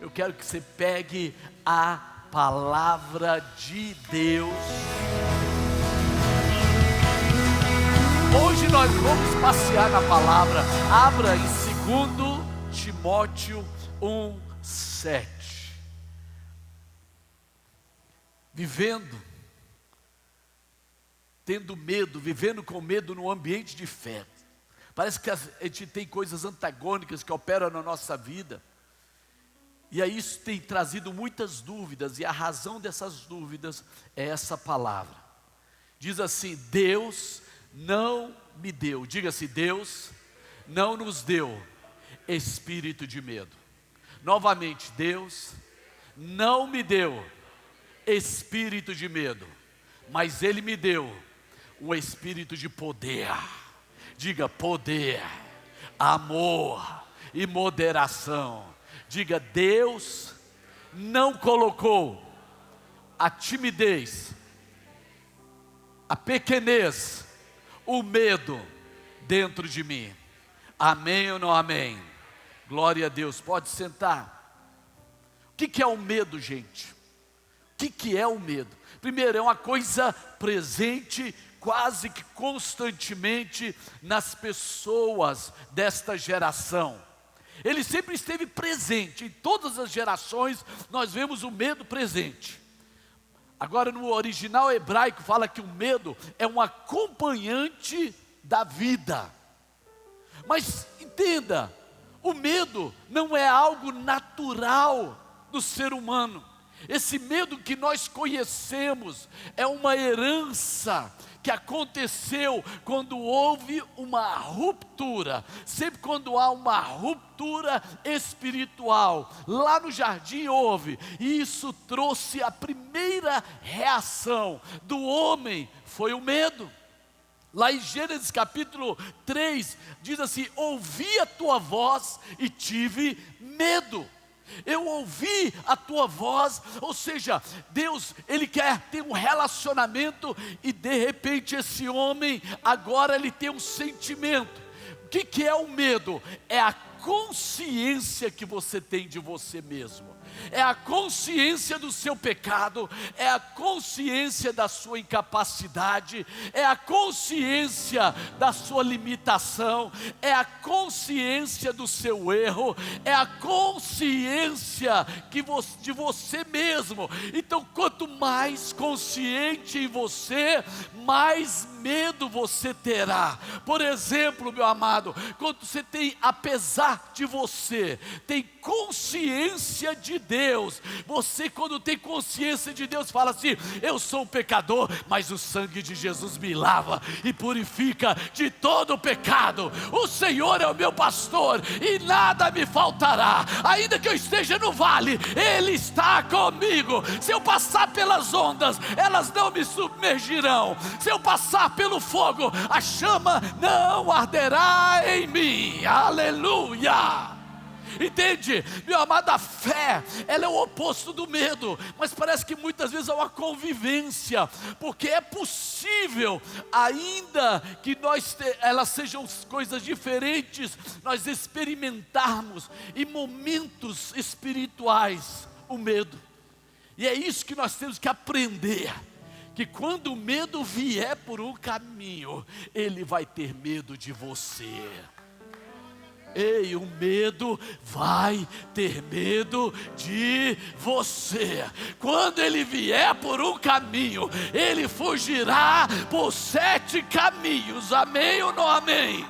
Eu quero que você pegue a palavra de Deus. Hoje nós vamos passear na palavra. Abra em 2 Timóteo 1:7. Tendo medo, vivendo com medo no ambiente de fé. Parece que a gente tem coisas antagônicas que operam na nossa vida. E aí isso tem trazido muitas dúvidas, e a razão dessas dúvidas é essa palavra. Diz assim: Deus não me deu, diga assim, Deus não nos deu espírito de medo. Novamente, Deus não me deu espírito de medo, mas Ele me deu um espírito de poder. Diga poder, amor e moderação. Diga, Deus não colocou a timidez, a pequenez, o medo dentro de mim. Amém ou não amém? Glória a Deus. Pode sentar. O que é o medo, gente? O que é o medo? Primeiro, é uma coisa presente quase que constantemente nas pessoas desta geração. Ele sempre esteve presente, em todas as gerações nós vemos o medo presente. Agora no original hebraico fala que o medo é um acompanhante da vida. Mas entenda, o medo não é algo natural do ser humano. Esse medo que nós conhecemos é uma herança que aconteceu quando houve uma ruptura. Sempre quando há uma ruptura espiritual, lá no jardim houve, e isso trouxe a primeira reação do homem, foi o medo. Lá em Gênesis capítulo 3, diz assim: ouvi a tua voz e tive medo. Eu ouvi a tua voz, ou seja, Deus, Ele quer ter um relacionamento, e de repente esse homem, agora ele tem um sentimento. O que é o medo? É a consciência que você tem de você mesmo. É a consciência do seu pecado, é a consciência da sua incapacidade, é a consciência da sua limitação, é a consciência do seu erro, é a consciência de você mesmo. Então, quanto mais consciente em você, mais medo você terá. Por exemplo, meu amado, quando você tem, apesar de você, tem consciência de Deus, você quando tem consciência de Deus, fala assim: eu sou um pecador, mas o sangue de Jesus me lava e purifica de todo o pecado. O Senhor é o meu pastor e nada me faltará. Ainda que eu esteja no vale, Ele está comigo. Se eu passar pelas ondas, elas não me submergirão. Se eu passar pelo fogo, a chama não arderá em mim. Aleluia! Entende? Meu amado, a fé, ela é o oposto do medo, mas parece que muitas vezes há uma convivência, porque é possível, ainda que elas sejam coisas diferentes, nós experimentarmos em momentos espirituais o medo. E é isso que nós temos que aprender, que quando o medo vier por um caminho, ele vai ter medo de você. Ei, o medo vai ter medo de você. Quando ele vier por um caminho, ele fugirá por 7 caminhos. Amém ou não amém?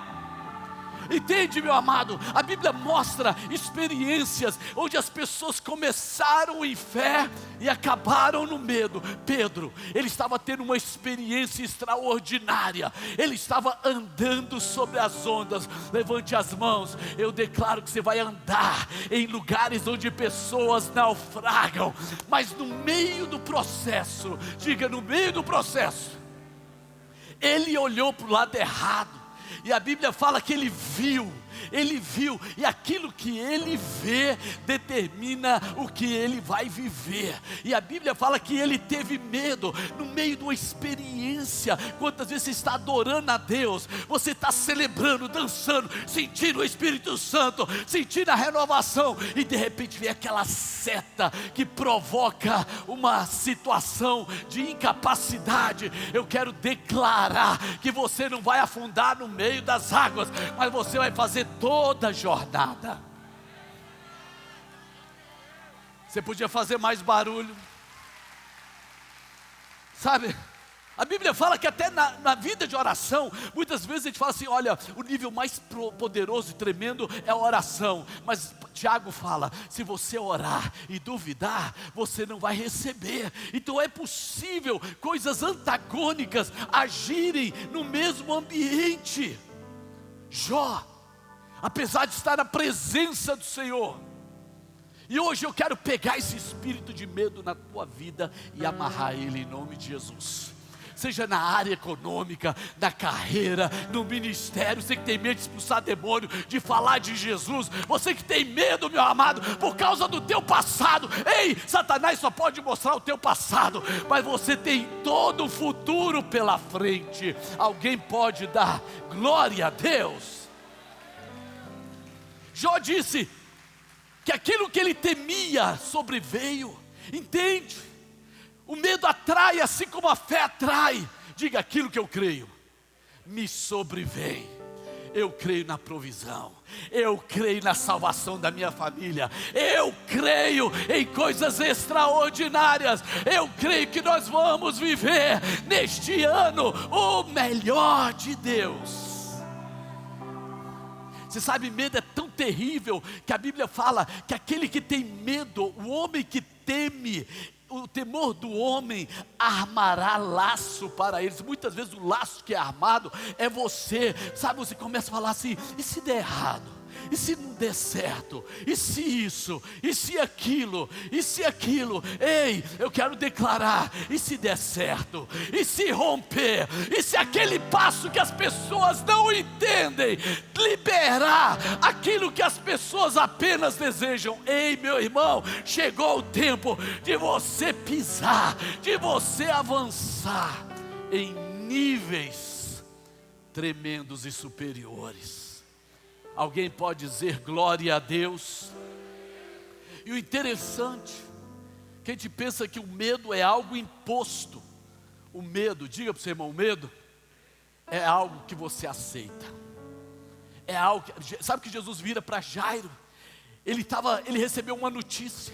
Entende, meu amado? A Bíblia mostra experiências onde as pessoas começaram em fé e acabaram no medo. Pedro, ele estava tendo uma experiência extraordinária. Ele estava andando sobre as ondas. Levante as mãos. Eu declaro que você vai andar em lugares onde pessoas naufragam, mas no meio do processo, diga, no meio do processo, ele olhou para o lado errado. E a Bíblia fala que ele viu ele viu, e aquilo que ele vê determina o que ele vai viver. E a Bíblia fala que ele teve medo no meio de uma experiência. Quantas vezes você está adorando a Deus, você está celebrando, dançando, sentindo o Espírito Santo, sentindo a renovação, e de repente vem aquela seta que provoca uma situação de incapacidade. Eu quero declarar que você não vai afundar no meio das águas, mas você vai fazer toda a jornada. Você podia fazer mais barulho, sabe? A Bíblia fala que até na vida de oração, muitas vezes a gente fala assim, olha, o nível mais poderoso e tremendo é a oração. Mas Tiago fala, se você orar e duvidar, você não vai receber. Então é possível coisas antagônicas agirem no mesmo ambiente. Jó, apesar de estar na presença do Senhor, e hoje eu quero pegar esse espírito de medo na tua vida e amarrar ele em nome de Jesus. Seja na área econômica, na carreira, no ministério, você que tem medo de expulsar demônio, de falar de Jesus, você que tem medo, meu amado, por causa do teu passado. Ei, Satanás só pode mostrar o teu passado, mas você tem todo o futuro pela frente. Alguém pode dar glória a Deus? Jó disse que aquilo que ele temia sobreveio. Entende? O medo atrai assim como a fé atrai. Diga, aquilo que eu creio me sobrevém. Eu creio na provisão, eu creio na salvação da minha família, eu creio em coisas extraordinárias, eu creio que nós vamos viver neste ano o melhor de Deus. Você sabe, medo é tão terrível que a Bíblia fala que aquele que tem medo, o homem que teme, o temor do homem armará laço para eles. Muitas vezes o laço que é armado é você, sabe, você começa a falar assim, e se der errado? E se não der certo? E se isso? E se aquilo? E se aquilo? Ei, eu quero declarar, e se der certo? E se romper? E se aquele passo que as pessoas não entendem, liberar aquilo que as pessoas apenas desejam? Ei, meu irmão, chegou o tempo de você pisar, de você avançar em níveis tremendos e superiores. Alguém pode dizer glória a Deus? E o interessante, que a gente pensa que o medo é algo imposto. O medo, diga para o seu irmão, o medo é algo que você aceita. É algo que, sabe que Jesus vira para Jairo? Ele recebeu uma notícia.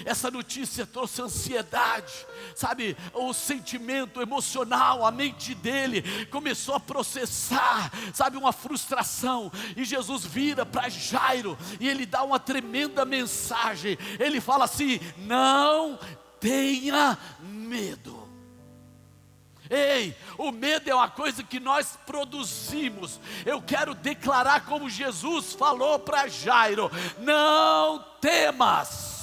Essa notícia trouxe ansiedade, sabe, o sentimento emocional, a mente dele começou a processar, sabe, uma frustração. E Jesus vira para Jairo e ele dá uma tremenda mensagem. Ele fala assim: não tenha medo. Ei, o medo é uma coisa que nós produzimos. Eu quero declarar como Jesus falou para Jairo: não temas.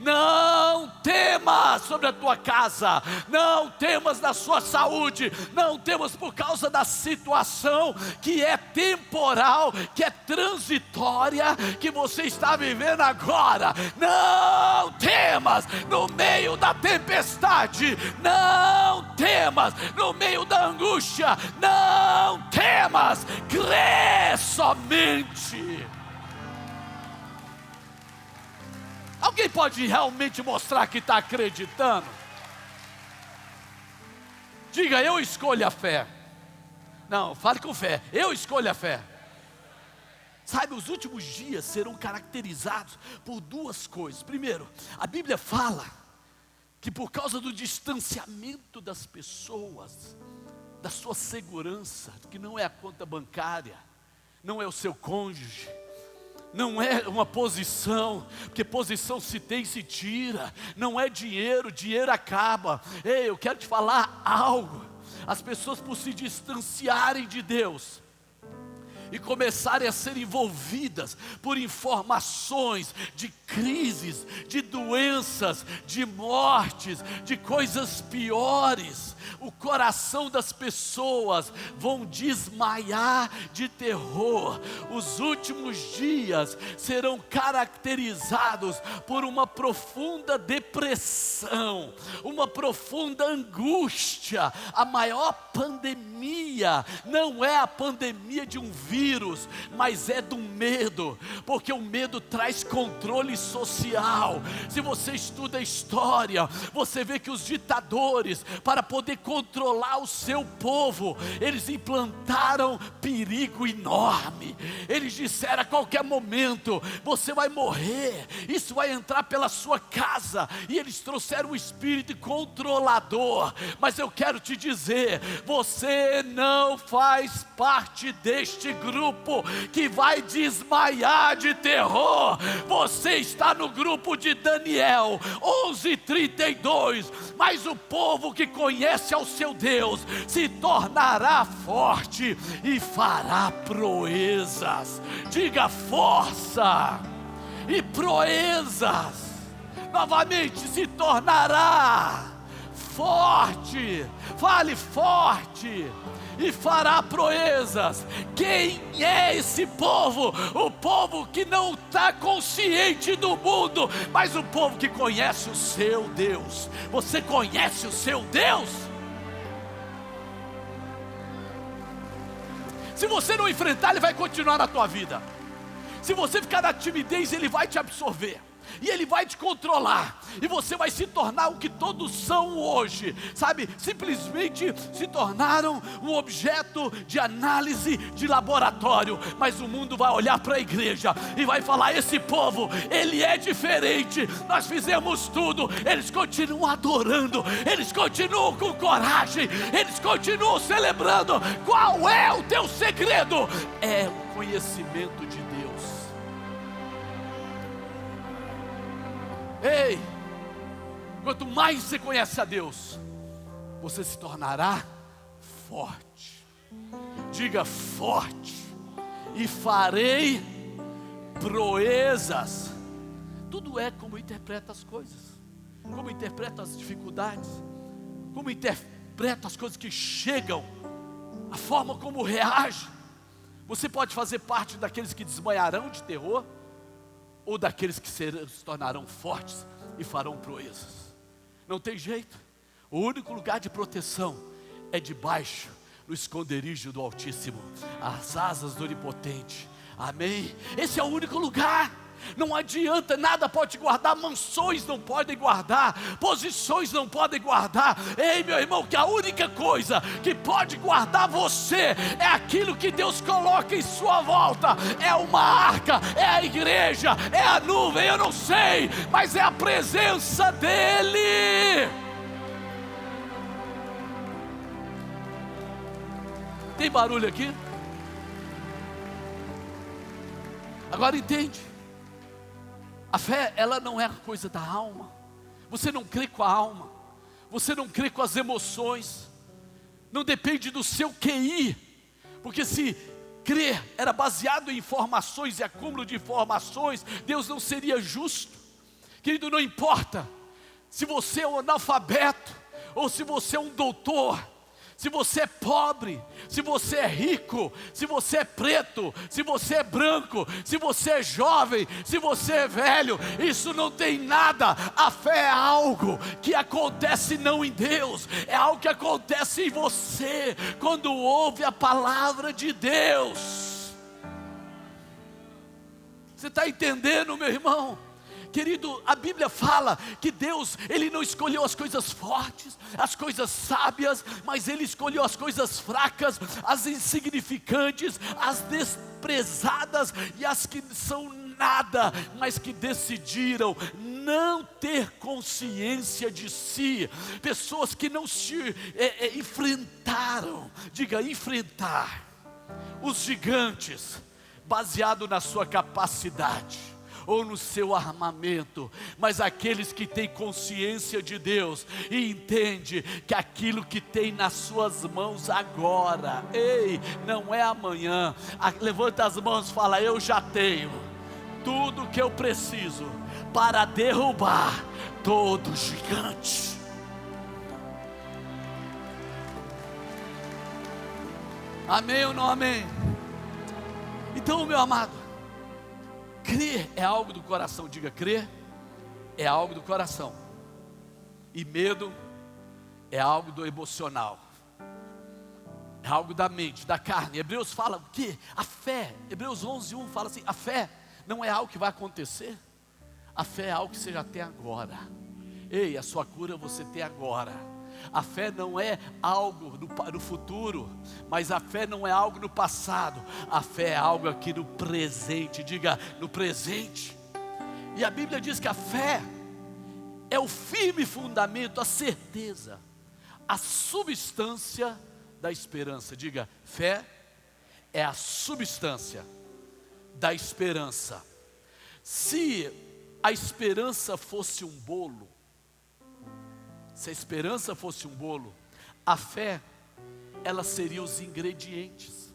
Não temas sobre a tua casa, não temas da sua saúde, não temas por causa da situação que é temporal, que é transitória, que você está vivendo agora. Não temas no meio da tempestade, não temas no meio da angústia, não temas, crê somente. Alguém pode realmente mostrar que está acreditando? Diga, eu escolho a fé. Não, fale com fé, eu escolho a fé. Sabe, os últimos dias serão caracterizados por duas coisas. Primeiro, a Bíblia fala que por causa do distanciamento das pessoas, da sua segurança, que não é a conta bancária, não é o seu cônjuge, não é uma posição, porque posição se tem, se tira. Não é dinheiro, dinheiro acaba. Ei, eu quero te falar algo. As pessoas, por se distanciarem de Deus, e começarem a ser envolvidas por informações de crises, de doenças, de mortes, de coisas piores, o coração das pessoas vão desmaiar de terror. Os últimos dias serão caracterizados por uma profunda depressão, uma profunda angústia. A maior pandemia não é a pandemia de um vírus, mas é do medo, porque o medo traz controle social. Se você estuda a história, você vê que os ditadores, para poder controlar o seu povo, eles implantaram perigo enorme. Eles disseram: a qualquer momento você vai morrer, isso vai entrar pela sua casa. E eles trouxeram o espírito controlador. Mas eu quero te dizer, você não faz parte deste grupo que vai desmaiar de terror. Você está no grupo de Daniel 11:32. Mas o povo que conhece ao seu Deus se tornará forte e fará proezas. Diga: força e proezas. Novamente: se tornará forte. Fale: forte e fará proezas. Quem é esse povo? O povo que não está consciente do mundo, mas o povo que conhece o seu Deus. Você conhece o seu Deus? Se você não enfrentar, Ele vai continuar na tua vida. Se você ficar na timidez, Ele vai te absorver. E Ele vai te controlar, e você vai se tornar o que todos são hoje, sabe? Simplesmente se tornaram um objeto de análise de laboratório. Mas o mundo vai olhar para a igreja e vai falar: esse povo, ele é diferente. Nós fizemos tudo, eles continuam adorando, eles continuam com coragem, eles continuam celebrando. Qual é o teu segredo? É o conhecimento de Deus. Ei, quanto mais você conhece a Deus, você se tornará forte. Diga: forte, e farei proezas. Tudo é como interpreta as coisas, como interpreta as dificuldades, como interpreta as coisas que chegam, a forma como reage. Você pode fazer parte daqueles que desmaiarão de terror, ou daqueles que se tornarão fortes e farão proezas. Não tem jeito. O único lugar de proteção é debaixo, no esconderijo do Altíssimo, as asas do Onipotente. Amém? Esse é o único lugar. Não adianta, nada pode te guardar. Mansões não podem guardar, posições não podem guardar. Ei, meu irmão, que a única coisa que pode guardar você é aquilo que Deus coloca em sua volta. É uma arca, é a igreja, é a nuvem, eu não sei, mas é a presença dEle. Tem barulho aqui? Agora entende. A fé, ela não é coisa da alma. Você não crê com a alma, você não crê com as emoções, não depende do seu QI, porque se crer era baseado em informações e acúmulo de informações, Deus não seria justo. Querido, não importa se você é um analfabeto ou se você é um doutor, se você é pobre, se você é rico, se você é preto, se você é branco, se você é jovem, se você é velho, isso não tem nada. A fé é algo que acontece não em Deus, é algo que acontece em você, quando ouve a palavra de Deus. Você está entendendo, meu irmão? Querido, a Bíblia fala que Deus, Ele não escolheu as coisas fortes, as coisas sábias, mas Ele escolheu as coisas fracas, as insignificantes, as desprezadas e as que são nada, mas que decidiram não ter consciência de si. Pessoas que não se enfrentaram, diga enfrentar, os gigantes, baseado na sua capacidade, ou no seu armamento, mas aqueles que têm consciência de Deus e entende que aquilo que tem nas suas mãos agora, ei, não é amanhã. Levanta as mãos e fala: eu já tenho tudo que eu preciso para derrubar todo gigante. Amém ou não amém? Então, meu amado, crer é algo do coração. Diga: crer é algo do coração, e medo é algo do emocional, é algo da mente, da carne. Hebreus fala o quê? A fé, Hebreus 11:1 fala assim: a fé não é algo que vai acontecer, a fé é algo que você já tem agora. Ei, a sua cura você tem agora. A fé não é algo no futuro, mas a fé não é algo no passado, a fé é algo aqui no presente. Diga: no presente. E a Bíblia diz que a fé é o firme fundamento, a certeza, a substância da esperança. Diga: fé é a substância da esperança. Se a esperança fosse um bolo, se a esperança fosse um bolo, a fé, ela seria os ingredientes.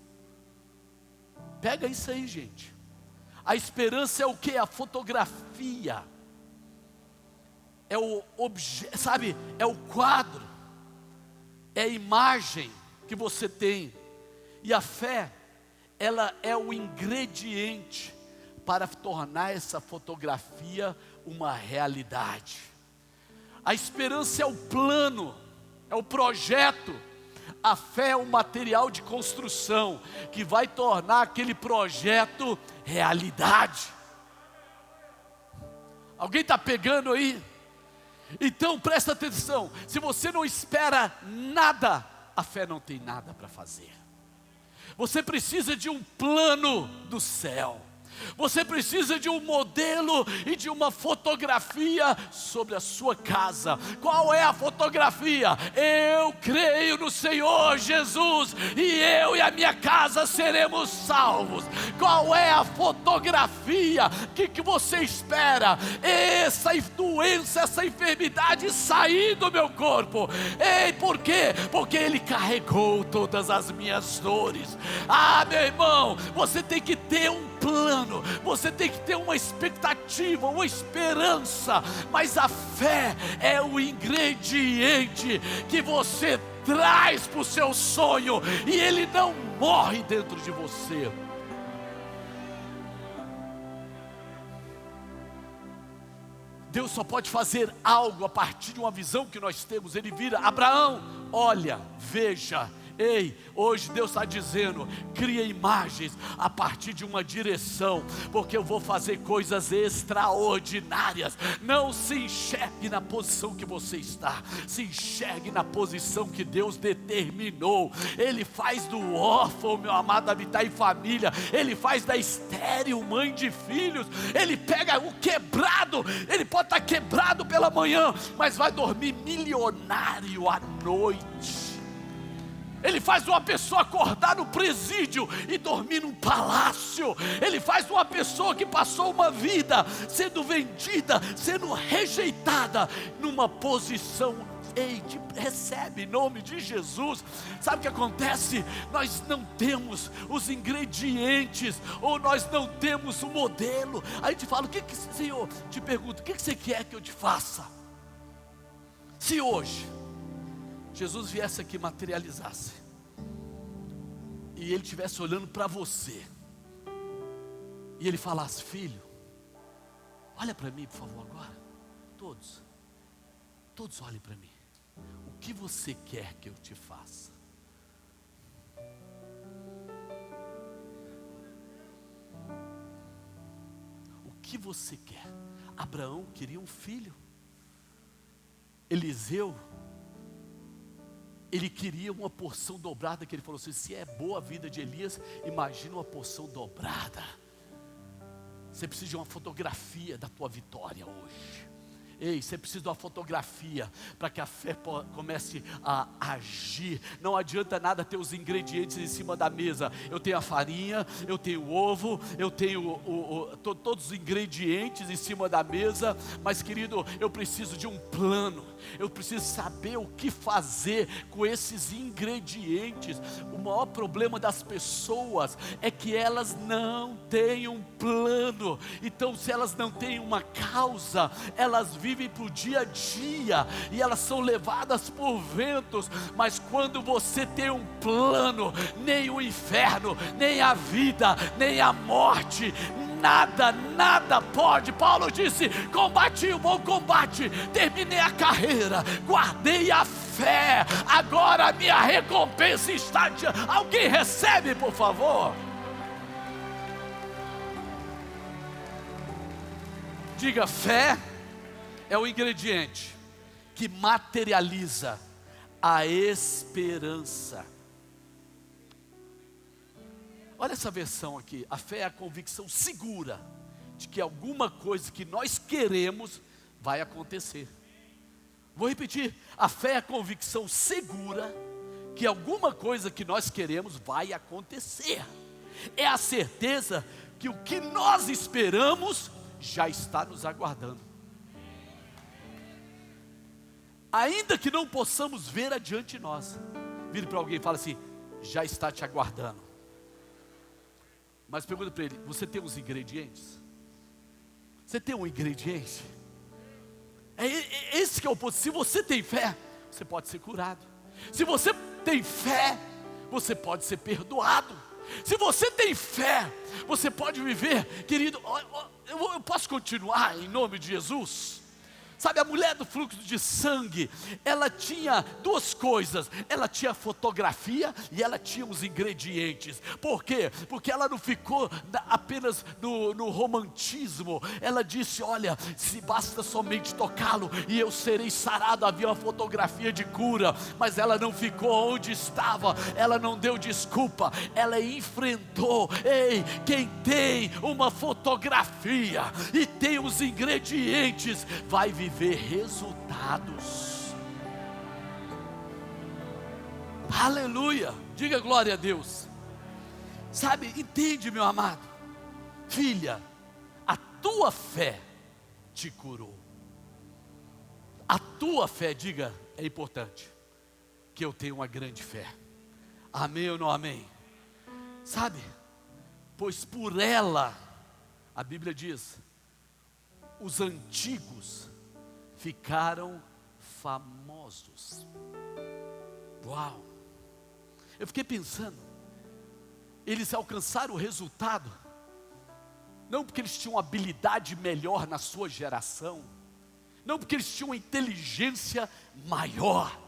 Pega isso aí, gente. A esperança é o que? A fotografia, é o objeto, sabe? É o quadro, é a imagem que você tem. E a fé, ela é o ingrediente para tornar essa fotografia uma realidade. A esperança é o plano, é o projeto. A fé é o material de construção que vai tornar aquele projeto realidade. Alguém está pegando aí? Então presta atenção: se você não espera nada, a fé não tem nada para fazer. Você precisa de um plano do céu. Você precisa de um modelo e de uma fotografia sobre a sua casa. Qual é a fotografia? Eu creio no Senhor Jesus, e eu e a minha casa seremos salvos. Qual é a fotografia? O que você espera? Essa doença, essa enfermidade sair do meu corpo. Ei, por quê? Porque Ele carregou todas as minhas dores. Ah, meu irmão, você tem que ter um plano, você tem que ter uma expectativa, uma esperança, mas a fé é o ingrediente que você traz para o seu sonho, e ele não morre dentro de você. Deus só pode fazer algo a partir de uma visão que nós temos. Ele vira: Abraão, olha, veja. Ei, hoje Deus está dizendo: cria imagens a partir de uma direção, porque eu vou fazer coisas extraordinárias. Não se enxergue na posição que você está, se enxergue na posição que Deus determinou. Ele faz do órfão, meu amado, habitar em família. Ele faz da estéril mãe de filhos. Ele pega o quebrado, ele pode estar quebrado pela manhã, mas vai dormir milionário à noite. Ele faz uma pessoa acordar no presídio e dormir num palácio. Ele faz uma pessoa que passou uma vida sendo vendida, sendo rejeitada, numa posição: ei, recebe em nome de Jesus. Sabe o que acontece? Nós não temos os ingredientes, ou nós não temos o modelo. A gente fala: Senhor, te pergunto, o que você quer que eu te faça? Se hoje Jesus viesse aqui, materializasse, e Ele estivesse olhando para você, e Ele falasse: filho, olha para mim por favor agora. Todos olhem para mim. O que você quer que eu te faça? O que você quer? Abraão queria um filho. Eliseu, ele queria uma porção dobrada, que ele falou assim: se é boa a vida de Elias, imagina uma porção dobrada. Você precisa de uma fotografia da tua vitória hoje. Ei, você precisa de uma fotografia para que a fé comece a agir. Não adianta nada ter os ingredientes em cima da mesa. Eu tenho a farinha, eu tenho o ovo, eu tenho todos os ingredientes em cima da mesa, mas querido, eu preciso de um plano. Eu preciso saber o que fazer com esses ingredientes. O maior problema das pessoas é que elas não têm um plano. Então, se elas não têm uma causa, elas vivem para o dia a dia e elas são levadas por ventos. Mas quando você tem um plano, nem o inferno, nem a vida, nem a morte, nada pode. Paulo disse: combati o bom combate, terminei a carreira, guardei a fé, agora a minha recompensa está diante. Alguém recebe, por favor? Diga: fé é o ingrediente que materializa a esperança. Olha essa versão aqui. A fé é a convicção segura de que alguma coisa que nós queremos vai acontecer. Vou repetir. A fé é a convicção segura que alguma coisa que nós queremos vai acontecer. É a certeza que o que nós esperamos já está nos aguardando. Ainda que não possamos ver adiante de nós. Vire para alguém e fala assim: já está te aguardando. Mas pergunta para ele: você tem os ingredientes? Você tem um ingrediente? É esse que é o ponto. Se você tem fé, você pode ser curado. Se você tem fé, você pode ser perdoado. Se você tem fé, você pode viver. Querido, eu posso continuar em nome de Jesus? Sabe, a mulher do fluxo de sangue, ela tinha duas coisas. Ela tinha fotografia e ela tinha os ingredientes. Por quê? Porque ela não ficou apenas no romantismo. Ela disse: olha, se basta somente tocá-lo e eu serei sarado. Havia uma fotografia de cura, mas ela não ficou onde estava. Ela não deu desculpa, ela enfrentou. Ei, quem tem uma fotografia e tem os ingredientes, vai viver resultados. Aleluia, diga glória a Deus. Sabe, entende, meu amado? Filha, a tua fé te curou. A tua fé, diga, é importante. Que eu tenho uma grande fé. Amém ou não amém? Sabe, pois por ela, a Bíblia diz, os antigos ficaram famosos. Uau! Eu fiquei pensando, eles alcançaram o resultado, não porque eles tinham habilidade melhor na sua geração, não porque eles tinham uma inteligência maior.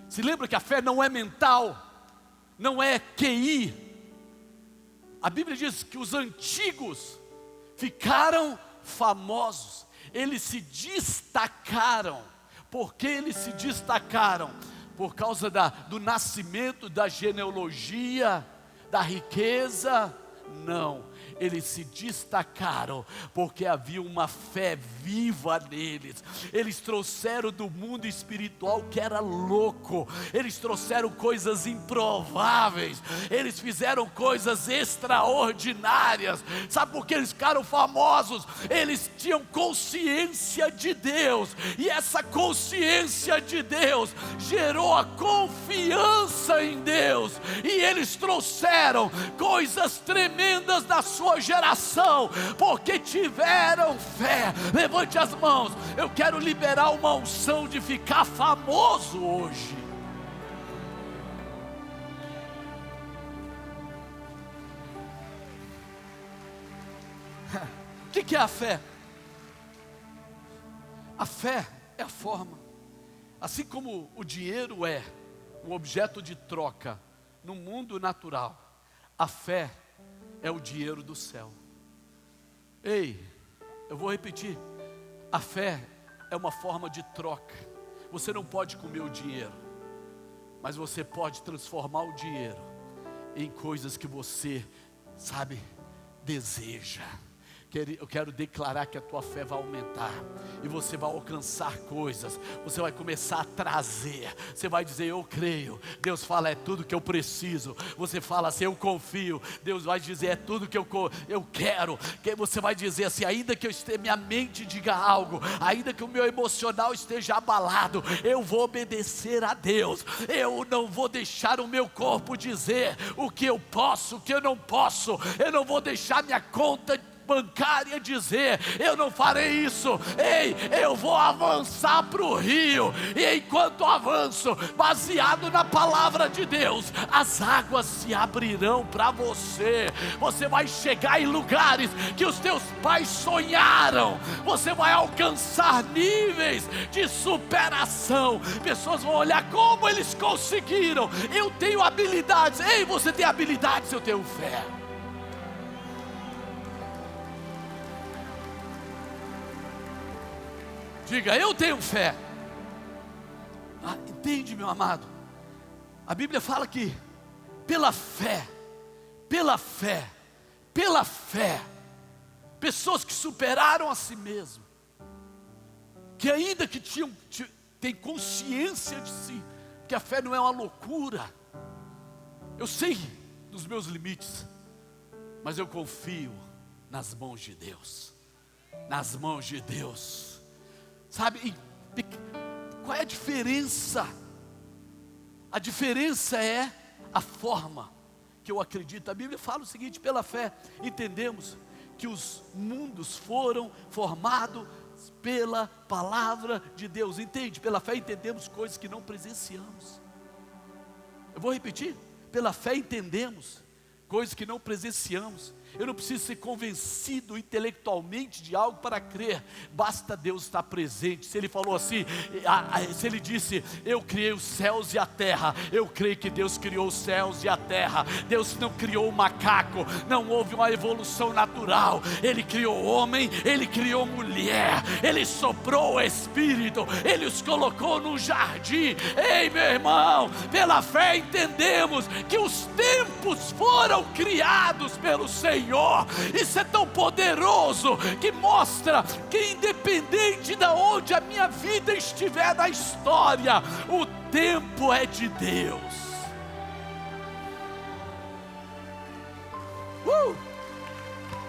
Se lembra que a fé não é mental, não é QI. A Bíblia diz que os antigos ficaram famosos. Eles se destacaram. Por que eles se destacaram? Por causa do nascimento, da genealogia, da riqueza? Não, eles se destacaram porque havia uma fé viva neles. Eles trouxeram do mundo espiritual que era louco. Eles trouxeram coisas improváveis. Eles fizeram coisas extraordinárias. Sabe por que eles ficaram famosos? Eles tinham consciência de Deus. E essa consciência de Deus gerou a confiança em Deus. E eles trouxeram coisas tremendas na sua geração, porque tiveram fé. Levante as mãos. Eu quero liberar uma unção de ficar famoso hoje. O que é a fé? A fé é a forma, assim como o dinheiro é um objeto de troca no mundo natural, a fé é o dinheiro do céu. Ei, eu vou repetir. A fé é uma forma de troca. Você não pode comer o dinheiro, mas você pode transformar o dinheiro em coisas que você, sabe, deseja. eu quero declarar que a tua fé vai aumentar, e você vai alcançar coisas, você vai começar a trazer, você vai dizer, eu creio, Deus fala, é tudo que eu preciso, você fala assim, eu confio, Deus vai dizer, é tudo que eu quero, que você vai dizer assim, ainda que minha mente diga algo, ainda que o meu emocional esteja abalado, eu vou obedecer a Deus, eu não vou deixar o meu corpo dizer o que eu posso, o que eu não posso, eu não vou deixar minha conta bancária dizer, eu não farei isso, ei, eu vou avançar para o rio, e enquanto avanço, baseado na palavra de Deus, as águas se abrirão para você, você vai chegar em lugares que os teus pais sonharam, você vai alcançar níveis de superação, pessoas vão olhar como eles conseguiram, eu tenho habilidades, ei, você tem habilidades, eu tenho fé. Diga, eu tenho fé. Entende, meu amado? A Bíblia fala que pela fé, pessoas que superaram a si mesmo, que ainda que têm consciência de si, porque a fé não é uma loucura. Eu sei dos meus limites, mas eu confio nas mãos de Deus. Nas mãos de Deus. Sabe, qual é a diferença? A diferença é a forma que eu acredito. A Bíblia fala o seguinte, pela fé entendemos que os mundos foram formados pela palavra de Deus. Entende? Pela fé entendemos coisas que não presenciamos. Eu vou repetir, pela fé entendemos coisas que não presenciamos. Eu não preciso ser convencido intelectualmente de algo para crer, basta Deus estar presente. Se Ele falou assim, se Ele disse, eu criei os céus e a terra, eu creio que Deus criou os céus e a terra. Deus não criou o macaco, não houve uma evolução natural, Ele criou homem, Ele criou mulher, Ele soprou o Espírito, Ele os colocou no jardim. Ei, meu irmão, pela fé entendemos que os tempos foram criados pelo Senhor. Isso é tão poderoso que mostra que independente de onde a minha vida estiver na história, o tempo é de Deus.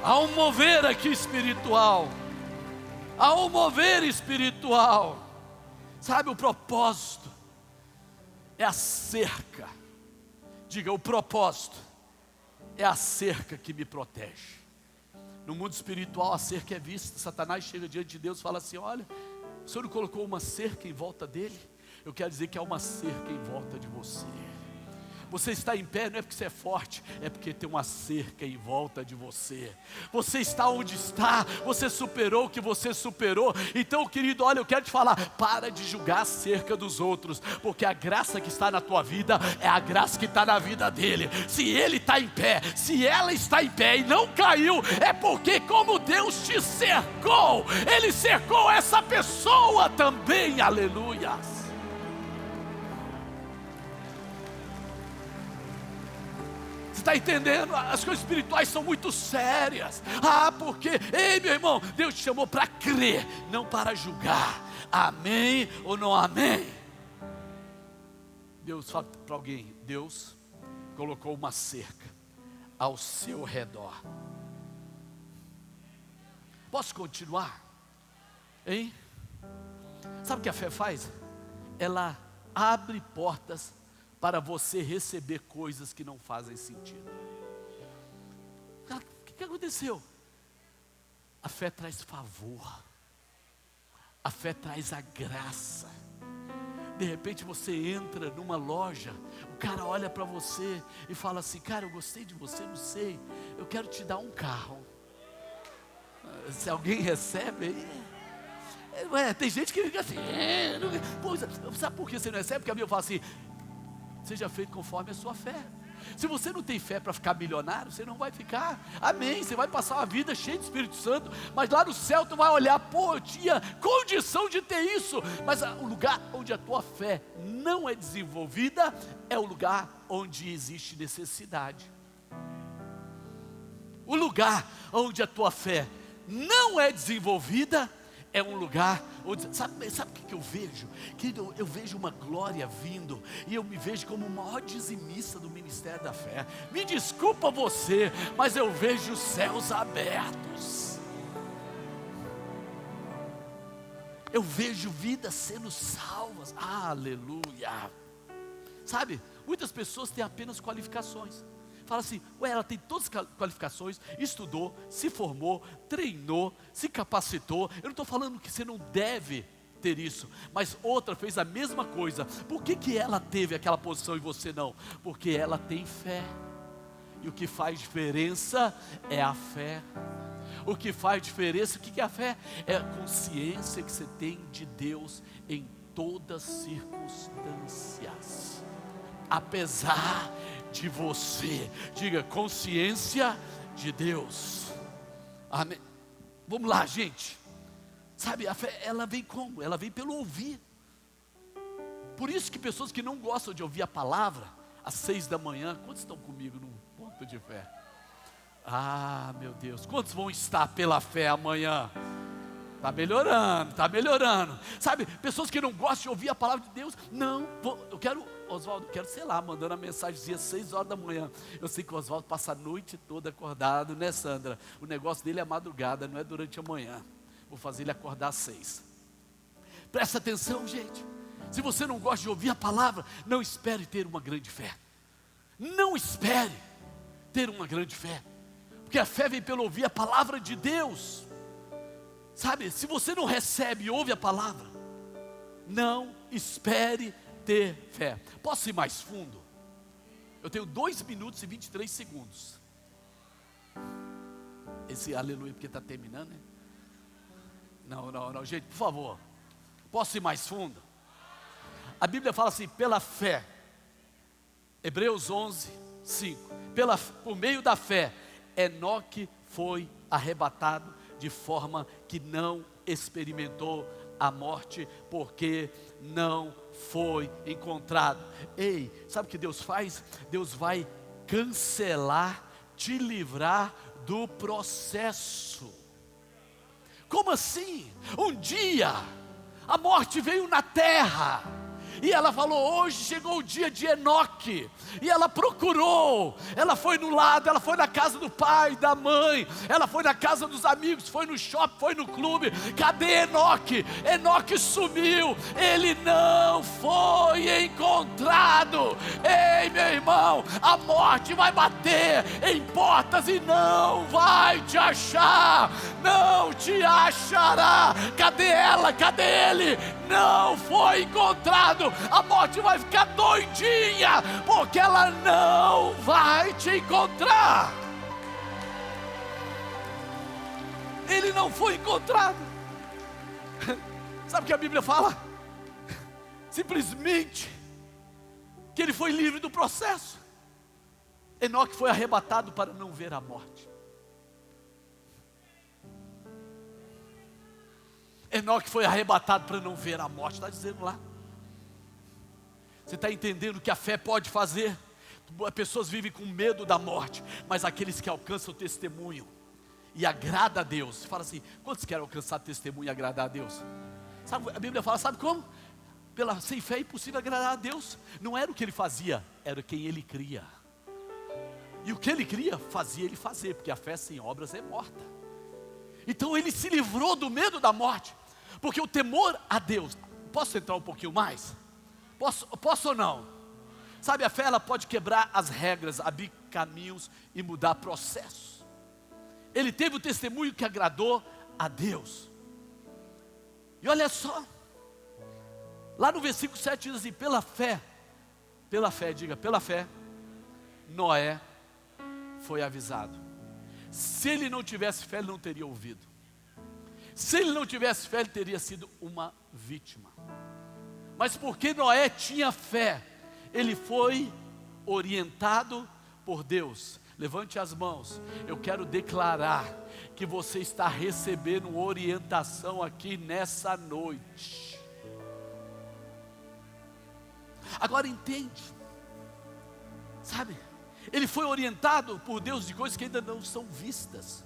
Há um mover aqui espiritual, há um mover espiritual. Sabe, o propósito é a cerca. Diga, o propósito é a cerca que me protege. No mundo espiritual a cerca é vista. Satanás chega diante de Deus e fala assim, olha, o Senhor não colocou uma cerca em volta dele? Eu quero dizer que há uma cerca em volta de você. Você está em pé não é porque você é forte, é porque tem uma cerca em volta de você. Você está onde está, você superou o que você superou. Então, querido, olha, eu quero te falar, para de julgar a cerca dos outros, porque a graça que está na tua vida é a graça que está na vida dele. Se ele está em pé, se ela está em pé e não caiu, é porque como Deus te cercou, Ele cercou essa pessoa também, aleluia. Está entendendo? As coisas espirituais são muito sérias. Porque, ei, meu irmão, Deus te chamou para crer, não para julgar. Amém ou não amém? Deus fala para alguém, Deus colocou uma cerca ao seu redor. Posso continuar? Hein? Sabe o que a fé faz? Ela abre portas para você receber coisas que não fazem sentido. O que aconteceu? A fé traz favor, a fé traz a graça. De repente você entra numa loja, o cara olha para você e fala assim, cara, eu gostei de você, não sei, eu quero te dar um carro. Se alguém recebe aí, tem gente que fica assim, sabe por que você não recebe? Porque a Bíblia fala assim, seja feito conforme a sua fé. Se você não tem fé para ficar milionário, você não vai ficar, amém, você vai passar uma vida cheia de Espírito Santo, mas lá no céu tu vai olhar, pô, eu tinha condição de ter isso, mas o lugar onde a tua fé não é desenvolvida, é o lugar onde existe necessidade. O lugar onde a tua fé não é desenvolvida, é um lugar onde, sabe o que eu vejo? Querido, eu vejo uma glória vindo, e eu me vejo como o maior dizimista do ministério da fé. Me desculpa você, mas eu vejo os céus abertos. Eu vejo vidas sendo salvas. Aleluia. Sabe, muitas pessoas têm apenas qualificações. Fala assim, ela tem todas as qualificações, estudou, se formou, treinou, se capacitou. Eu não estou falando que você não deve ter isso, mas outra fez a mesma coisa. Por que ela teve aquela posição e você não? Porque ela tem fé. E o que faz diferença é a fé. O que faz diferença, o que é a fé? É a consciência que você tem de Deus em todas as circunstâncias. Apesar de você, diga, consciência de Deus. Amém. Vamos lá, gente. Sabe, a fé, ela vem como? Ela vem pelo ouvir. Por isso que pessoas que não gostam de ouvir a palavra, às 6 da manhã, quantos estão comigo num ponto de fé? Ah, meu Deus, quantos vão estar pela fé amanhã? Está melhorando, está melhorando. Sabe, pessoas que não gostam de ouvir a palavra de Deus, não, eu quero, Oswaldo, sei lá, mandando a mensagenzinha às 6 horas da manhã. Eu sei que o Oswaldo passa a noite toda acordado, né, Sandra? O negócio dele é a madrugada, não é durante a manhã. Vou fazer ele acordar às 6. Presta atenção, gente. Se você não gosta de ouvir a palavra, não espere ter uma grande fé. Não espere ter uma grande fé. Porque a fé vem pelo ouvir a palavra de Deus. Sabe, se você não recebe e ouve a palavra, não espere ter fé. Posso ir mais fundo? Eu tenho 2 minutos e 23 segundos. Esse aleluia porque está terminando, né? Não, gente, por favor. Posso ir mais fundo? A Bíblia fala assim, pela fé. Hebreus 11, 5. Por meio da fé, Enoque foi arrebatado de forma que não experimentou a morte, porque não foi encontrado. Ei, sabe o que Deus faz? Deus vai cancelar, te livrar do processo. Como assim? Um dia a morte veio na terra, e ela falou, hoje chegou o dia de Enoque. E ela procurou, ela foi no lado, ela foi na casa do pai, da mãe, ela foi na casa dos amigos, foi no shopping, foi no clube. Cadê Enoque? Enoque sumiu, ele não foi encontrado. Ei, meu irmão, a morte vai bater em portas e não vai te achar, não te achará. Cadê ela? Cadê ele? Não foi encontrado. A morte vai ficar doidinha, porque ela não vai te encontrar. Ele não foi encontrado. Sabe o que a Bíblia fala? Simplesmente que ele foi livre do processo. Enoque foi arrebatado para não ver a morte. Enoque foi arrebatado para não ver a morte, está dizendo lá. Você está entendendo o que a fé pode fazer? As pessoas vivem com medo da morte, mas aqueles que alcançam o testemunho e agrada a Deus, fala assim, quantos querem alcançar testemunho e agradar a Deus? Sabe, a Bíblia fala, sabe como? Sem fé é impossível agradar a Deus. Não era o que ele fazia, era quem ele cria. E o que ele cria, fazia ele fazer, porque a fé sem obras é morta. Então ele se livrou do medo da morte, porque o temor a Deus, posso entrar um pouquinho mais? Posso ou não? Sabe, a fé ela pode quebrar as regras, abrir caminhos e mudar processos. Ele teve o testemunho que agradou a Deus. E olha só, lá no versículo 7 diz assim, pela fé, diga, pela fé, Noé foi avisado. Se ele não tivesse fé, ele não teria ouvido. Se ele não tivesse fé, ele teria sido uma vítima. Mas porque Noé tinha fé, ele foi orientado por Deus. Levante as mãos, eu quero declarar que você está recebendo orientação aqui nessa noite. Agora entende, sabe, ele foi orientado por Deus de coisas que ainda não são vistas.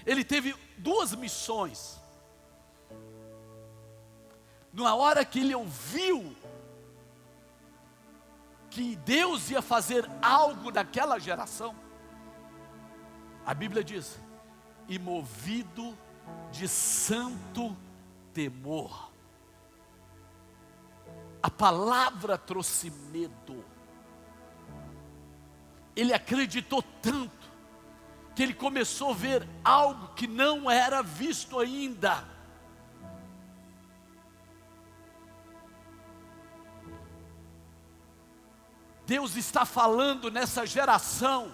Ele teve 2 missões. Na hora que ele ouviu que Deus ia fazer algo naquela geração, a Bíblia diz, e movido de santo temor. A palavra trouxe medo. Ele acreditou tanto, que ele começou a ver algo que não era visto ainda. Deus está falando nessa geração.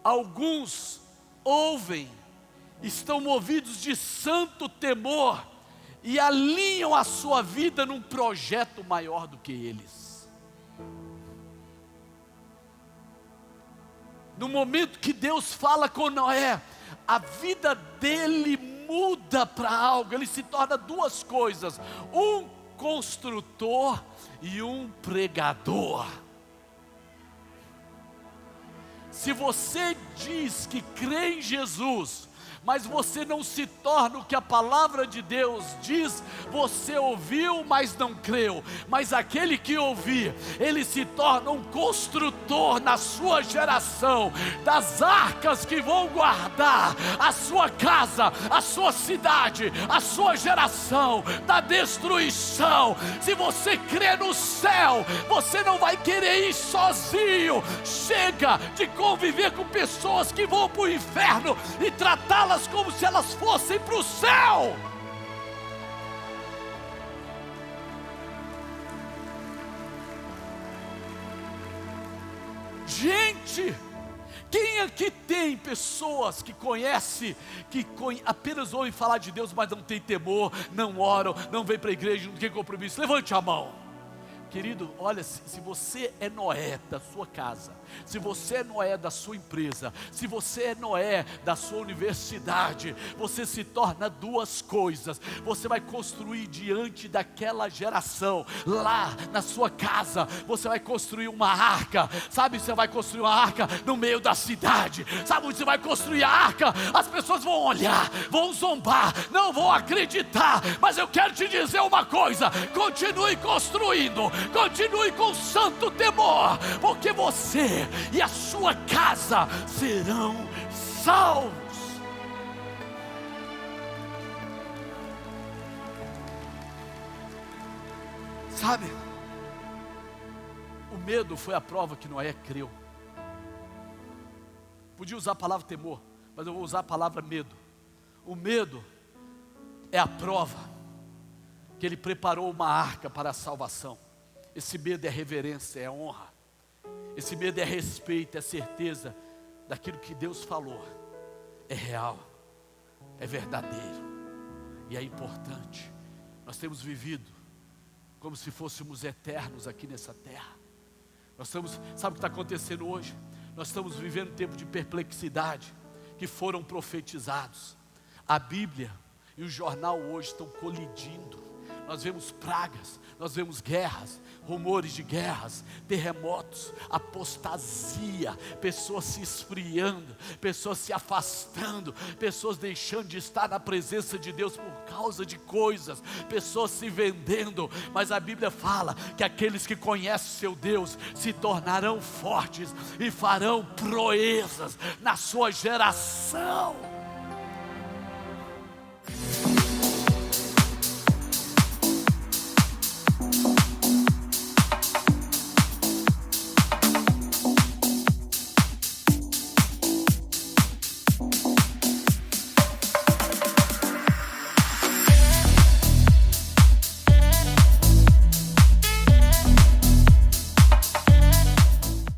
Alguns ouvem, estão movidos de santo temor e alinham a sua vida num projeto maior do que eles. No momento que Deus fala com Noé, a vida dele muda para algo. Ele se torna 2 coisas: um construtor e um pregador. Se você diz que crê em Jesus, mas você não se torna o que a palavra de Deus diz, você ouviu, mas não creu. Mas aquele que ouvir, ele se torna um construtor na sua geração, das arcas que vão guardar a sua casa, a sua cidade, a sua geração, da destruição. Se você crê no céu, você não vai querer ir sozinho. Chega de conviver com pessoas que vão para o inferno e tratá-las como se elas fossem para o céu. Gente, quem aqui tem pessoas que apenas ouvem falar de Deus, mas não tem temor, não oram, não vem para a igreja, não tem compromisso? Levante a mão. Querido, olha, se você é Noé da sua casa, se você é Noé da sua empresa, se você é Noé da sua universidade, você se torna 2 coisas. Você vai construir diante daquela geração, lá na sua casa, você vai construir uma arca. Sabe, você vai construir uma arca no meio da cidade. Sabe onde você vai construir a arca? As pessoas vão olhar, vão zombar, não vão acreditar. Mas eu quero te dizer uma coisa: continue construindo, continue com santo temor, porque você e a sua casa serão salvos. Sabe, o medo foi a prova que Noé creu. Podia usar a palavra temor, mas eu vou usar a palavra medo. O medo é a prova que ele preparou uma arca para a salvação. Esse medo é reverência, é honra. Esse medo é respeito, é certeza daquilo que Deus falou. É real, é verdadeiro e é importante. Nós temos vivido como se fôssemos eternos aqui nessa terra. Sabe o que está acontecendo hoje? Nós estamos vivendo um tempo de perplexidade, que foram profetizados. A Bíblia e o jornal hoje estão colidindo. Nós vemos pragas, nós vemos guerras, rumores de guerras, terremotos, apostasia, pessoas se esfriando, pessoas se afastando, pessoas deixando de estar na presença de Deus por causa de coisas, pessoas se vendendo. Mas a Bíblia fala que aqueles que conhecem seu Deus se tornarão fortes e farão proezas na sua geração.